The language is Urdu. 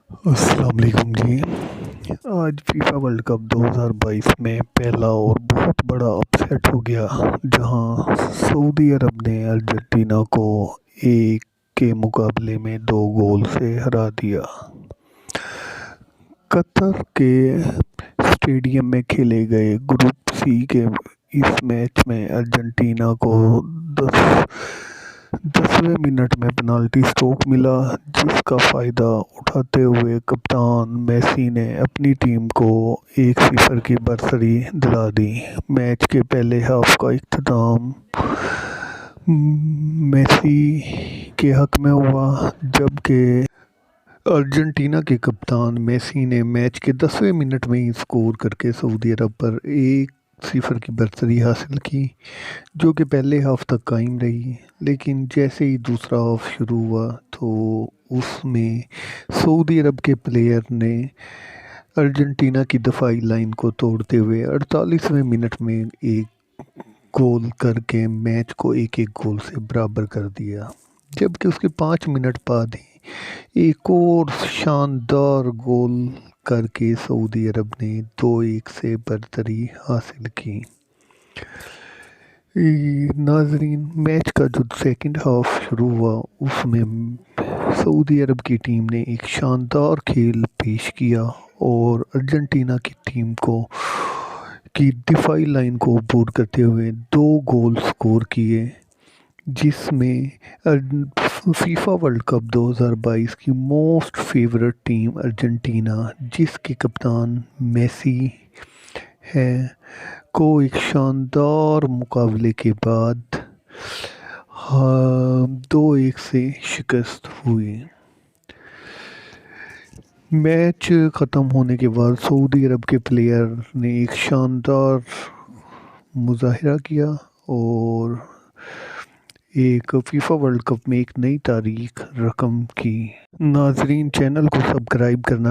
السلام علیکم جی۔ آج فیفا ورلڈ کپ 2022 میں پہلا اور بہت بڑا اپسیٹ ہو گیا، جہاں سعودی عرب نے ارجنٹینا کو 1 کے مقابلے میں 2 گول سے ہرا دیا۔ قطر کے اسٹیڈیم میں کھیلے گئے گروپ سی کے اس میچ میں ارجنٹینا کو 10ویں منٹ میں پنالٹی سٹروک ملا، جس کا فائدہ اٹھاتے ہوئے کپتان میسی نے اپنی ٹیم کو 1-0 کی برتری دلا دی۔ میچ کے پہلے ہاف کا اختتام میسی کے حق میں ہوا، جبکہ ارجنٹینا کے کپتان میسی نے میچ کے 10ویں منٹ میں ہی اسکور کرکے سعودی عرب پر 1-0 کی برتری حاصل کی، جو کہ پہلے ہاف تک قائم رہی۔ لیکن جیسے ہی دوسرا ہاف شروع ہوا تو اس میں سعودی عرب کے پلیئر نے ارجنٹینا کی دفاعی لائن کو توڑتے ہوئے 48ویں منٹ میں ایک گول کر کے میچ کو 1-1 گول سے برابر کر دیا، جبکہ اس کے 5 منٹ بعد ہی ایک اور شاندار گول کر کے سعودی عرب نے 2-1 سے برتری حاصل کی۔ ناظرین، میچ کا جو سیکنڈ ہاف شروع ہوا اس میں سعودی عرب کی ٹیم نے ایک شاندار کھیل پیش کیا اور ارجنٹینا کی ٹیم کی دفاعی لائن کو عبور کرتے ہوئے 2 گول سکور کیے، جس میں فیفا ورلڈ کپ 2022 کی موسٹ فیورٹ ٹیم ارجنٹینا، جس کے کپتان میسی ہیں، کو ایک شاندار مقابلے کے بعد 2-1 سے شکست ہوئی۔ میچ ختم ہونے کے بعد سعودی عرب کے پلیئر نے ایک شاندار مظاہرہ کیا اور ایک فیفا ورلڈ کپ میں ایک نئی تاریخ رقم کی۔ ناظرین، چینل کو سبسکرائب کرنا